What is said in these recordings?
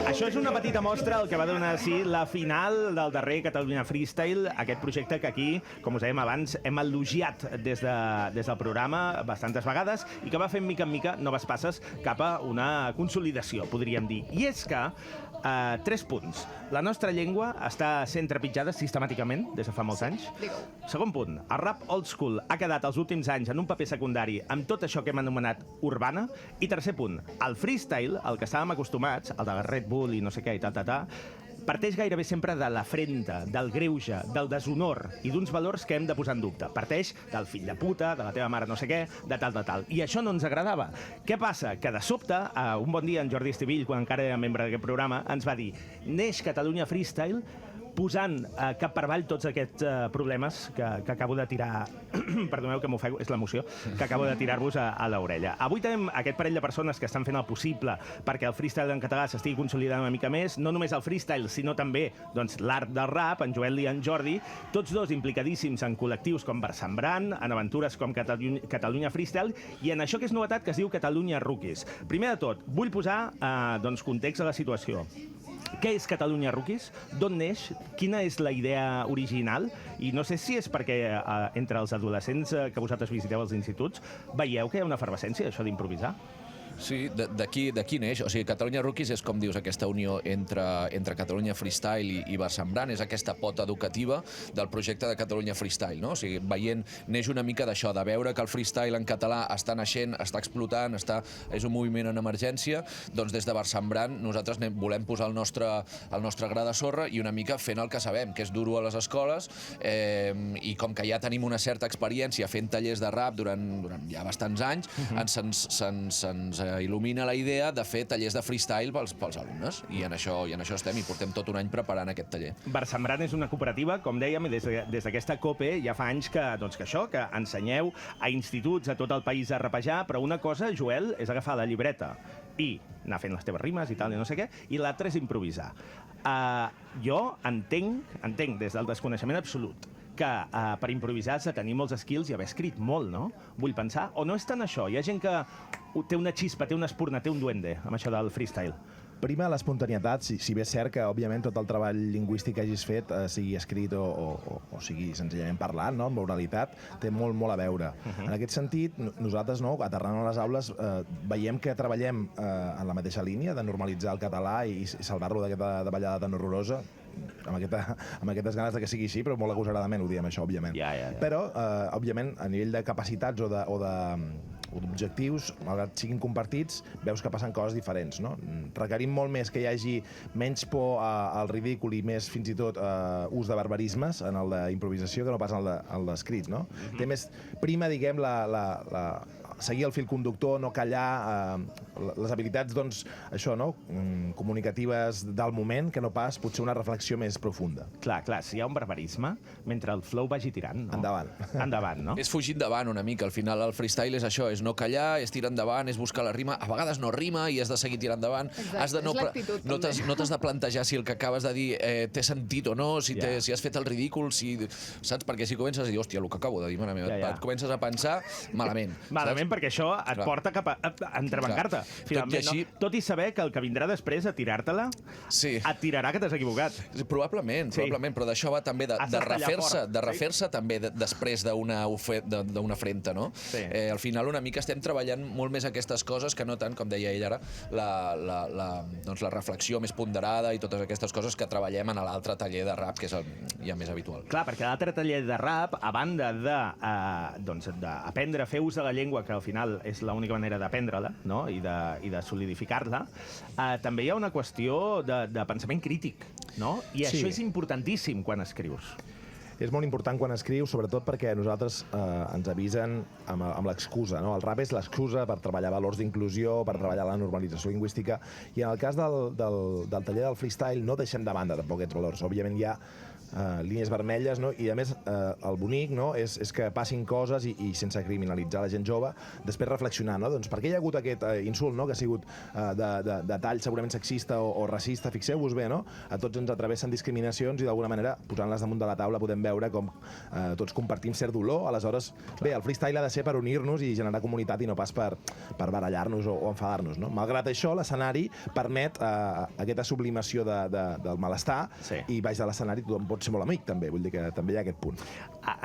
Això és una petita mostra el que va donar sí la final del darrer Catalunya Freestyle, aquest projecte que aquí, com us dèiem abans, hem elogiat des del programa bastantes vegades i que va fent mica en mica noves passes cap a una consolidació, podríem dir. I és que 3 punts. La nostra llengua està sent trepitjada sistemàticament des de fa molts anys. Segon punt, el rap old school ha quedat els últims anys en un paper secundari amb tot això que hem anomenat urbana. I tercer punt, el freestyle, el que estàvem acostumats, el de Red Bull i no sé què i parteix gairebé sempre de l'afrenta, del greuge, del deshonor i d'uns valors que hem de posar en dubte. Parteix del fill de puta, de la teva mare no sé què, de tal. I això no ens agradava. Què passa? Que de sobte, un bon dia en Jordi Estivill, quan encara era membre d'aquest programa, ens va dir: neix Catalunya Freestyle posant cap per avall tots aquests problemes que acabo de tirar... Perdoneu que m'ofego, és l'emoció, que acabo de tirar-vos a l'orella. Avui tenim aquest parell de persones que estan fent el possible perquè el freestyle en català s'estigui consolidant una mica més, no només el freestyle, sinó també l'art del rap, en Joel i en Jordi, tots dos implicadíssims en col·lectius com Versemblant, en aventures com Catalunya Freestyle, i en això que és novetat que es diu Catalunya Rookies. Primer de tot, vull posar context a la situació. Què és Catalunya Rookies? D'on neix? Quina és la idea original? I no sé si és perquè entre els adolescents que vosaltres visiteu als instituts veieu que hi ha una efervescència, això d'improvisar? Sí, d'aquí neix. O sigui, Catalunya Rookies és, com dius, aquesta unió entre Catalunya Freestyle i Versemblant, és aquesta pota educativa del projecte de Catalunya Freestyle, no? O sigui, neix una mica d'això, de veure que el freestyle en català està naixent, està explotant, és un moviment en emergència, doncs des de Versemblant nosaltres volem posar el nostre gra de sorra i una mica fent el que sabem, que és dur-ho a les escoles, i com que ja tenim una certa experiència fent tallers de rap durant ja bastants anys, se'ns il·lumina la idea de fer tallers de freestyle pels alumnes, i en això estem, i portem tot un any preparant aquest taller. Versemblant és una cooperativa, com dèiem, i des d'aquesta COPE ja fa anys que ensenyeu a instituts a tot el país a rapejar, però una cosa, Joel, és agafar la llibreta i anar fent les teves rimes i tal, i no sé què, i l'altra és improvisar. Jo entenc des del desconeixement absolut que per improvisar has de tenir molts skills i haver escrit molt, no? Vull pensar. O no és tant això? Hi ha gent que té una xispa, té una espurna, té un duende amb això del freestyle. Prima l'espontaneïtat, si bé és cert que, òbviament, tot el treball lingüístic que hagis fet, sigui escrit o sigui senzillament parlant, no?, amb oralitat, té molt a veure. En aquest sentit, nosaltres, aterrant a les aules, veiem que treballem en la mateixa línia de normalitzar el català i salvar-lo d'aquesta davallada tan horrorosa, amb aquestes ganes de que sigui així, però molt agosaradament ho diem, això, òbviament. Però, òbviament, a nivell de capacitats o d'objectius, malgrat siguin compartits, veus que passen coses diferents, no? Requerim molt més que hi hagi menys por al ridícul i més, fins i tot, ús de barbarismes en el d'improvisació que no pas en el d'escrit, no? Té més prima, diguem, seguir el fil conductor, no callar, les habilitats, doncs, això, no?, comunicatives del moment, que no pas potser una reflexió més profunda. Clar, si hi ha un barbarisme, mentre el flow vagi tirant, no? Endavant, no? És fugir endavant una mica, al final el freestyle és això, és no callar, és tirar endavant, és buscar la rima, a vegades no rima i has de seguir tirant endavant. Exacte, és l'actitud, també. No t'has de plantejar si el que acabes de dir té sentit o no, si has fet el ridícul, saps? Perquè si comences a dir, hòstia, el que acabo de dir, mare meva, et comences a pensar malament. Malament, perquè això et porta cap a entrebancar-te. Finalment, tot i saber que el que vindrà després a tirar-te-la et tirarà que t'has equivocat. Probablement, però d'això va també de refer-se també després d'una afrenta, no? Al final una mica estem treballant molt més aquestes coses que no tant, com deia ell ara, la reflexió més ponderada i totes aquestes coses que treballem en l'altre taller de rap, que és ja més habitual. Clar, perquè l'altre taller de rap, a banda d'aprendre a fer ús de la llengua, que al final és l'única manera d'aprendre-la, no?, i de solidificar-la, també hi ha una qüestió de pensament crític, no? I això és importantíssim quan escrius. És molt important quan escrius, sobretot perquè nosaltres ens avisen amb l'excusa, no? El rap és l'excusa per treballar valors d'inclusió, per treballar la normalització lingüística, i en el cas del taller del freestyle no deixem de banda tampoc aquests valors. Òbviament hi ha línies vermelles, no? I a més el bonic, no? és que passin coses i sense criminalitzar la gent jove, després reflexionar, no? Doncs per què hi ha hagut aquest insult, no? Que ha sigut de tall segurament sexista o racista. Fixeu-vos bé, no? A tots ens atravessen discriminacions i d'alguna manera, posant-les damunt de la taula, podem veure com tots compartim cert dolor. Aleshores, bé, el freestyle ha de ser per unir-nos i generar comunitat i no pas per barallar-nos o enfadar-nos, no? Malgrat això, l'escenari permet aquesta sublimació del malestar i baix de l'escenari tothom pot ser molt amic, també. Vull dir que també hi ha aquest punt.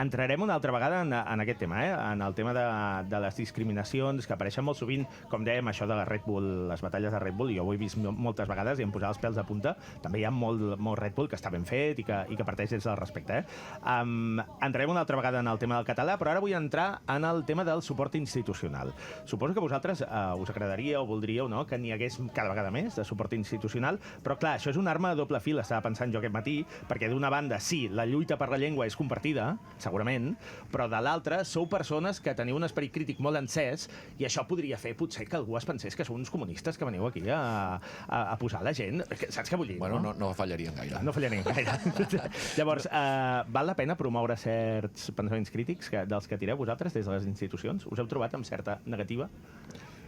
Entrarem una altra vegada en aquest tema, en el tema de les discriminacions que apareixen molt sovint, com dèiem, això de la Red Bull, les batalles de Red Bull, jo ho he vist moltes vegades i em posava els pèls a punta. També hi ha molt Red Bull que està ben fet i que parteix des del respecte. Entrarem una altra vegada en el tema del català, però ara vull entrar en el tema del suport institucional. Suposo que vosaltres us agradaria o voldríeu, no?, que n'hi hagués cada vegada més de suport institucional, però clar, això és una arma de doble fil, estava pensant jo aquest matí, perquè d'una banda, sí, la lluita per la llengua és compartida, segurament, però de l'altra sou persones que teniu un esperit crític molt encès i això podria fer potser que algú es pensés que sou uns comunistes que veniu aquí a posar la gent. Saps què vull dir? Bueno, no fallarien gaire. No fallarien gaire. Llavors, val la pena promoure certs pensaments crítics dels que tireu vosaltres des de les institucions? Us heu trobat amb certa negativa?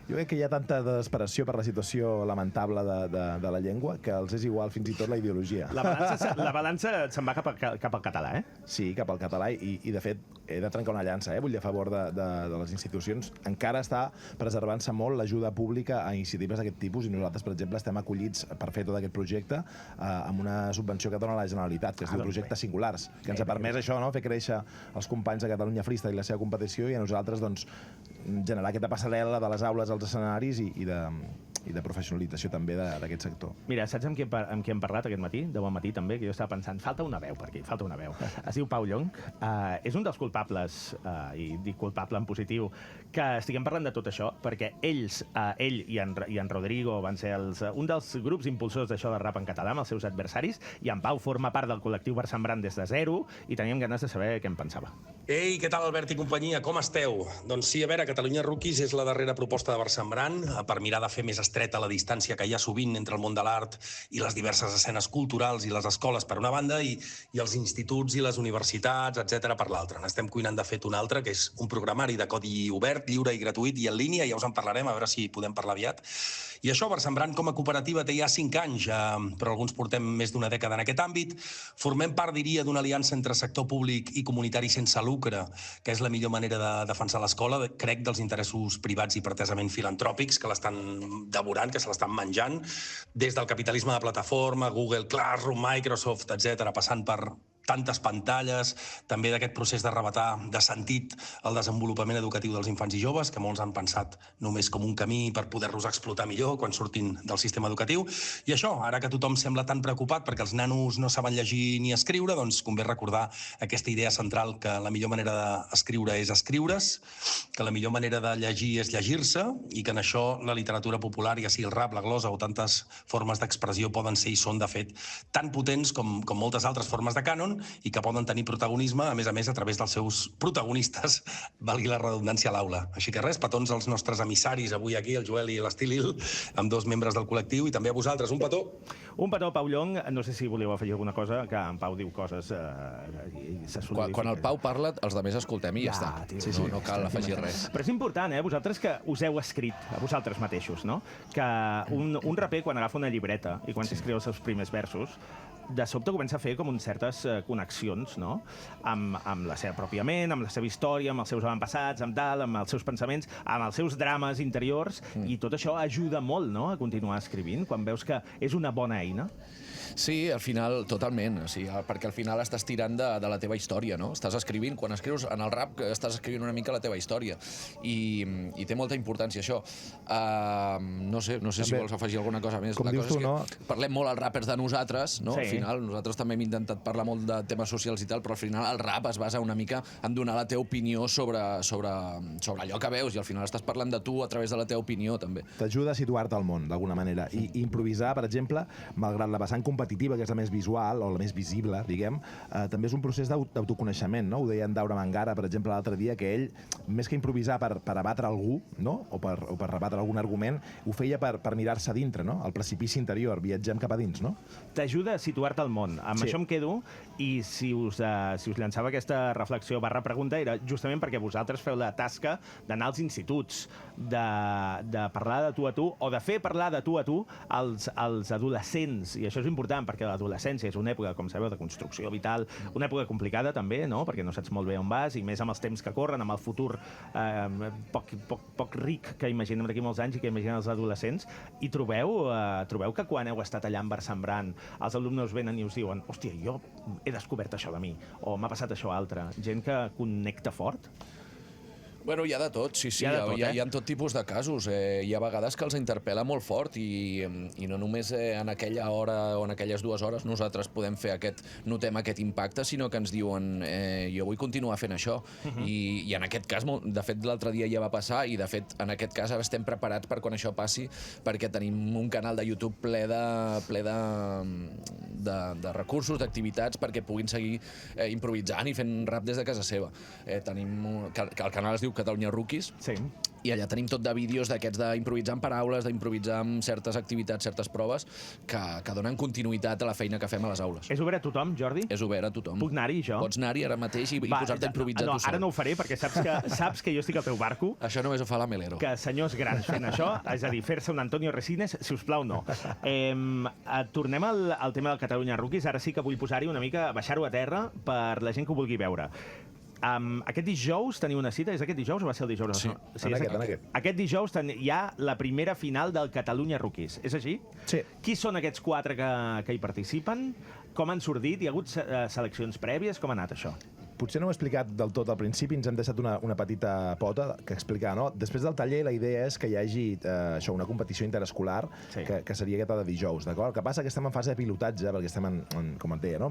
Jo crec que hi ha tanta desesperació per la situació lamentable de la llengua que els és igual fins i tot la ideologia. La balança se'n va cap al català, eh? Sí, cap al català i de fet he de trencar una llança, vull dir, a favor de les institucions. Encara està preservant-se molt l'ajuda pública a iniciatives d'aquest tipus i nosaltres, per exemple, estem acollits per fer tot aquest projecte amb una subvenció que dona la Generalitat, que es diu Projectes Singulars, que ens ha permès això, no?, fer créixer els companys de Catalunya Freestyle i la seva competició i a nosaltres, doncs, generar aquesta passarel·la de les aules als escenaris i de professionalització també d'aquest sector. Mira, saps amb qui hem parlat aquest matí? De bon matí també, que jo estava pensant, falta una veu per aquí, falta una veu. Es diu Pau Llonch, és un dels culpables, i dic culpable en positiu, que estiguem parlant de tot això, perquè ell i en Rodrigo van ser un dels grups impulsors d'això de rap en català amb els seus adversaris, i en Pau forma part del col·lectiu Versemblant des de zero, i teníem ganes de saber què en pensava. Ei, què tal, Albert i companyia? Com esteu? Doncs sí, a veure, Catalunya Rookies és la darrera proposta de Versemblant per mirar de fer més estreta la distància que hi ha sovint entre el món de l'art i les diverses escenes culturals i les escoles per una banda i els instituts i les universitats, etc per l'altra. N'estem cuinant de fet un altre, que és un programari de codi obert, lliure i gratuït i en línia, ja us en parlarem, a veure si podem parlar aviat. I això, Versemblant com a cooperativa té ja 5 anys, però alguns portem més d'una dècada en aquest àmbit. Formem part, diria, d'una aliança entre sector públic i comunitari sense lucre, que és la millor manera de defensar l'escola, crec, dels interessos privats i pretesament filantròpics que l'estan devorant, que se l'estan menjant, des del capitalisme de plataforma, Google Classroom, Microsoft, etc, passant per tantes pantalles, també d'aquest procés d'arrebatar de sentit el desenvolupament educatiu dels infants i joves, que molts han pensat només com un camí per poder-los explotar millor quan surtin del sistema educatiu. I això, ara que tothom sembla tan preocupat perquè els nanos no saben llegir ni escriure, doncs convé recordar aquesta idea central que la millor manera d'escriure és escriure's, que la millor manera de llegir és llegir-se i que en això la literatura popular, ja sigui el rap, la glosa o tantes formes d'expressió poden ser i són, de fet, tan potents com moltes altres formes de cànon i que poden tenir protagonisme, a més, a través dels seus protagonistes, valgui la redundància a l'aula. Així que res, petons als nostres emissaris avui aquí, el Joel i l'Estilil, amb 2 membres del col·lectiu, i també a vosaltres. Un petó! Un petó, Pau Llonch. No sé si voleu afegir alguna cosa, que en Pau diu coses... Quan el Pau parla, els altres escoltem i ja està. Tio, no cal afegir res. Però és important, vosaltres que us heu escrit, a vosaltres mateixos, no? Que un raper, quan agafa una llibreta i quan s'escriu els seus primers versos, de sobte comença a fer com certes connexions, no?, amb la seva pròpia ment, amb la seva història, amb els seus avantpassats, amb els seus pensaments, amb els seus drames interiors, i tot això ajuda molt, no?, a continuar escrivint, quan veus que és una bona eina. Sí, al final, totalment, perquè al final estàs tirant de la teva història, no? Estàs escrivint, quan escrius en el rap, estàs escrivint una mica la teva història, i té molta importància això. No sé si vols afegir alguna cosa més. Com dius tu, no? Parlem molt als rappers de nosaltres, no? Sí. Al final, nosaltres també hem intentat parlar molt de temes socials i tal, però al final el rap es basa una mica en donar la teva opinió sobre allò que veus, i al final estàs parlant de tu a través de la teva opinió, també. T'ajuda a situar-te al món, d'alguna manera. I improvisar, per exemple, malgrat la vessant competitiva, que és la més visual o la més visible, diguem, també és un procés d'autoconeixement, no? Ho deia en Daura Mangara, per exemple, l'altre dia, que ell, més que improvisar per abatre algú, no?, o per rebatre algun argument, ho feia per mirar-se dintre, no?, el precipici interior, viatgem cap a dins, no? T'ajuda a situar-te al món. Amb això em quedo, I si us llançava aquesta reflexió /pregunta era justament perquè vosaltres feu la tasca d'anar als instituts, de parlar de tu a tu, o de fer parlar de tu a tu als adolescents. I això és important, perquè l'adolescència és una època, com sabeu, de construcció vital, una època complicada també, no? Perquè no saps molt bé on vas, i més amb els temps que corren, amb el futur poc ric que imaginem d'aquí molts anys i que imaginen els adolescents. I trobeu que quan heu estat allà en Barsambrant, els alumnes venen i us diuen: hòstia, jo he descobert això de mi, o m'ha passat això altre. Gent que connecta fort? Bueno, hi ha de tot, sí. Hi ha tot tipus de casos. Hi ha vegades que els interpel·la molt fort i no només en aquella hora o en aquelles 2 hores nosaltres podem fer notem aquest impacte, sinó que ens diuen jo vull continuar fent això. I en aquest cas, de fet, l'altre dia ja va passar i, de fet, en aquest cas ara estem preparats per quan això passi, perquè tenim un canal de YouTube ple de recursos, d'activitats, perquè puguin seguir improvisant i fent rap des de casa seva. El canal es diu Catalunya Rookies, sí. I allà tenim tot de vídeos d'aquests d'improvisar amb paraules, d'improvisar amb certes activitats, certes proves, que donen continuïtat a la feina que fem a les aules. És obert a tothom, Jordi? És obert a tothom. Puc anar-hi, jo? Pots anar-hi ara mateix i posar-te a improvisar tu sol. Ara no ho faré, perquè saps que jo estic al teu barco. Això només ho fa la Melero. Que senyors grans fent això, és a dir, fer-se un Antonio Resines, si us plau, no. Tornem al tema del Catalunya Rookies. Ara sí que vull posar-hi una mica, baixar-ho a terra per la gent que ho vulgui veure. Aquest dijous teniu una cita? És aquest dijous o va ser el dijous? Sí, en aquest. Aquest dijous hi ha la primera final del Catalunya Rookies. És així? Sí. Qui són aquests 4 que hi participen? Com han sortit? Hi ha hagut seleccions prèvies? Com ha anat això? Potser no ho he explicat del tot al principi, ens hem deixat una petita pota que explicar, no? Després del taller, la idea és que hi hagi una competició interescolar, sí, que seria aquesta de dijous, d'acord? El que passa és que estem en fase de pilotatge, perquè estem, com et deia, no?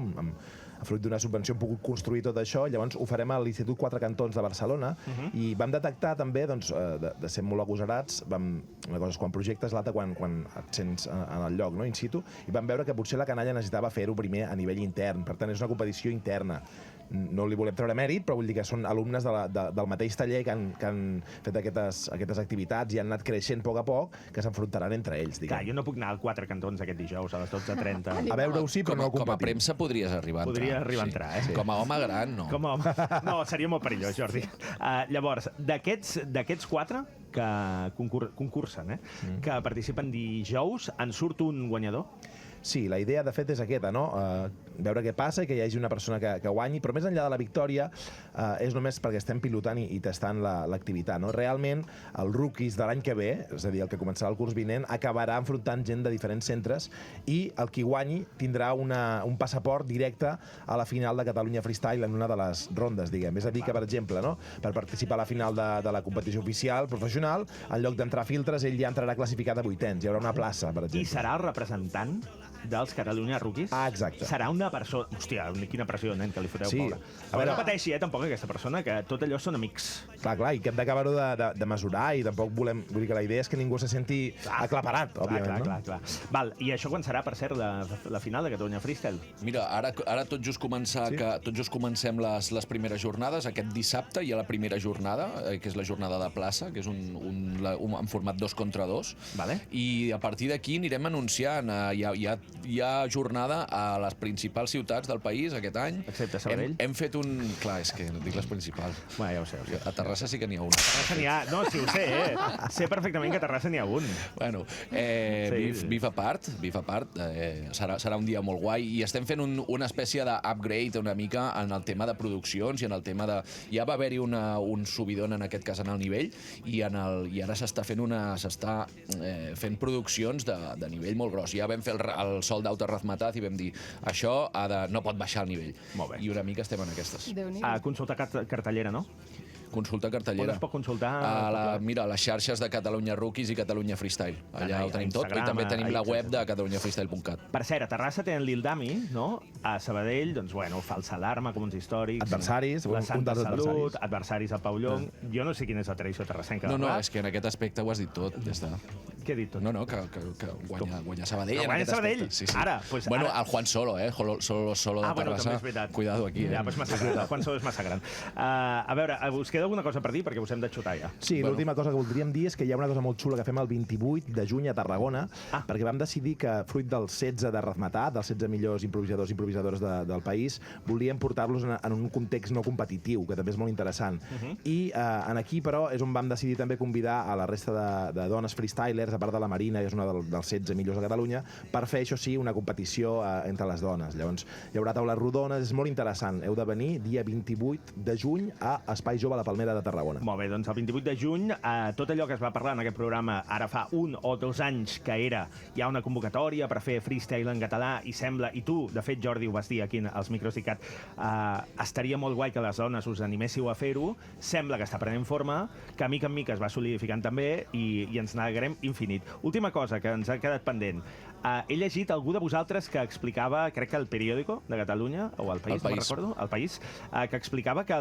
A fruit d'una subvenció hem pogut construir tot això, llavors ho farem a l'Institut Quatre Cantons de Barcelona, i vam detectar també, doncs, de ser molt agosarats, una cosa és quan projectes, l'altra quan et sents en el lloc, no? In situ, i vam veure que potser la canalla necessitava fer-ho primer a nivell intern, per tant és una competició interna. No li volem treure mèrit, però vull dir que són alumnes del mateix taller que han fet aquestes activitats i han anat creixent a poc, que s'enfrontaran entre ells, diguem. Clar, jo no puc anar al Quatre Cantons aquest dijous a les 12:30. A veure-ho sí, però no competim. Com a premsa podries arribar a entrar. Podria arribar a entrar, eh? Sí. Com a home gran, no. Com a home... No, seria molt perillós, Jordi. Llavors, d'aquests 4 que concursen, que participen dijous, en surt un guanyador? Sí, la idea, de fet, és aquesta, no? Veure què passa i que hi hagi una persona que guanyi, però més enllà de la victòria és només perquè estem pilotant i tastant l'activitat, no? Realment, el Rookies de l'any que ve, és a dir, el que començarà el curs vinent, acabarà enfrontant gent de diferents centres i el qui guanyi tindrà un passaport directe a la final de Catalunya Freestyle en una de les rondes, diguem. És a dir que, per exemple, no? Per participar a la final de la competició oficial professional, en lloc d'entrar a filtres, ell ja entrarà classificat a 8ens. Hi haurà una plaça, per exemple. I serà el representant dels Catalunya Rookies? Ah, exacte. Serà una persona... Hòstia, quina pressió, nen, que li foteu, sí. pobre. A veure, no pateixi, tampoc, aquesta persona, que tot allò són amics. Clar, i que hem d'acabar-ho de mesurar i tampoc volem... Vull dir que la idea és que ningú se senti aclaparat, òbviament, no? Clar. Val, i això quan serà, per cert, la final de Catalunya Freestyle? Mira, ara tot just comencem les primeres jornades. Aquest dissabte hi ha la primera jornada, que és la jornada de plaça, que és en format 2 contra 2. Vale. I a partir d'aquí anirem anunciant. Hi ha jornada a les principals ciutats del país aquest any. Excepte Sabadell. Hem fet un... Clar, és que dic les principals. Bueno, ja ho sé. A Terrassa sí que n'hi ha una. Terrassa n'hi ha... No, sí, ho sé, Sé perfectament que a Terrassa n'hi ha un. Bueno, beef a part, serà un dia molt guai i estem fent una espècie d'upgrade una mica en el tema de produccions i en el tema de... Ja va haver-hi un subidon en aquest cas en el nivell i ara s'està fent produccions de nivell molt gros. Ja vam fer el Sold Out a Razmataz i vam dir això no pot baixar el nivell. Molt bé. I una mica estem en aquestes. Consulta cartellera, no? Consulta cartellera. On es pot consultar? Mira, les xarxes de Catalunya Rookies i Catalunya Freestyle. Allà ho tenim tot. I també tenim la web de catalunyafreestyle.cat. Per cert, a Terrassa tenen l'Il Dami, no? A Sabadell, doncs, falsa alarma, com uns històrics. Adversaris, la Santa Salut, adversaris al Pavelló. Jo no sé quina és la tradició terrassenca. No, és que en aquest aspecte ho has dit tot, ja està. Què he dit tot? No, que guanya Sabadell en Guanya aquest Sabadell? aspecte. Sí. Ara, pues bueno, ara... el Juan Solo, Solo de bueno, Terrassa. també és veritat. Cuidado aquí. Ja, pues massa gran. El Juan Solo és massa gran. A veure, us queda alguna cosa per dir? Perquè us hem de xutar ja. Sí, l'última cosa que voldríem dir és que hi ha una cosa molt xula que fem el 28 de juny a Tarragona, perquè vam decidir que, fruit dels 16 de Razmetà, dels 16 millors improvisadors i improvisadores del país, volíem portar-los en un context no competitiu, que també és molt interessant. I aquí, però, és on vam decidir també convidar a la resta de dones freestylers, a part de la Marina, que és una dels 16 millors de Catalunya, per fer, això sí, una competició entre les dones. Llavors, hi haurà taules rodones, és molt interessant. Heu de venir dia 28 de juny a Espai Jove a la Palmera de Tarragona. Molt bé, doncs el 28 de juny, tot allò que es va parlar en aquest programa ara fa 1 o 2 anys que era, hi ha una convocatòria per fer freestyle en català i sembla, i tu, de fet, Jordi, ho vas dir aquí als micros d'ICAT, estaria molt guai que les dones us animéssiu a fer-ho, sembla que està prenent forma, que mica en mica es va solidificant també i ens n'alegrem infinit. Última cosa que ens ha quedat pendent. He llegit algú de vosaltres que explicava, crec que el Periódico de Catalunya, o el País, no me'n recordo, el País, que explicava que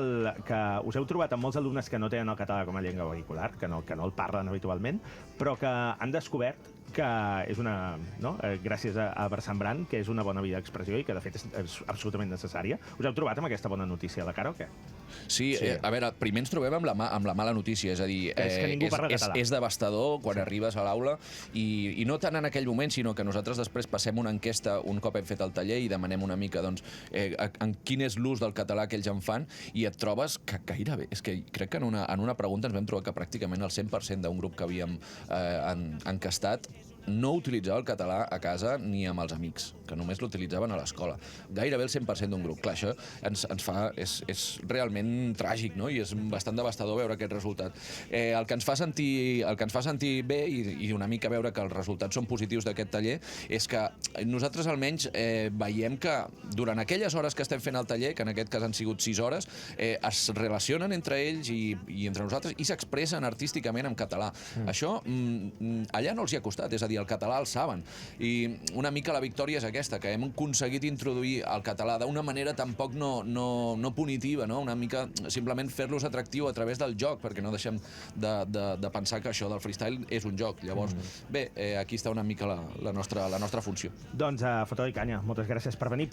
us heu trobat amb molts alumnes que no tenen el català com a llengua vehicular, que no el parlen habitualment, però que han descobert que és una, no? Gràcies a Versembrant, que és una bona via d'expressió i que, de fet, és absolutament necessària. Us heu trobat amb aquesta bona notícia a la cara o què? Sí, a veure, primer ens trobem amb la mala notícia, és a dir, és que ningú parla català. És devastador quan arribes a l'aula i no tant en aquell moment, sinó que nosaltres després passem una enquesta un cop hem fet el taller i demanem una mica doncs, en quin és l'ús del català que ells en fan i et trobes que gairebé, és que crec que en una pregunta ens vam trobar que pràcticament el 100% d'un grup que havíem encastat no utilitzava el català a casa ni amb els amics, que només l'utilitzaven a l'escola. Gairebé el 100% d'un grup. Clar, això ens fa... És realment tràgic, no? I és bastant devastador veure aquest resultat. El que ens fa sentir bé i una mica veure que els resultats són positius d'aquest taller és que nosaltres almenys veiem que durant aquelles hores que estem fent el taller, que en aquest cas han sigut 6 hores, es relacionen entre ells i entre nosaltres i s'expressen artísticament en català. Això allà no els hi ha costat, és a dir, el català el saben. I una mica la victòria és aquesta, que hem aconseguit introduir el català d'una manera tampoc no punitiva, no? Una mica simplement fer-los atractiu a través del joc, perquè no deixem de pensar que això del freestyle és un joc. Llavors, bé, aquí està una mica la nostra funció. Doncs, Fotó i Canya, moltes gràcies per venir.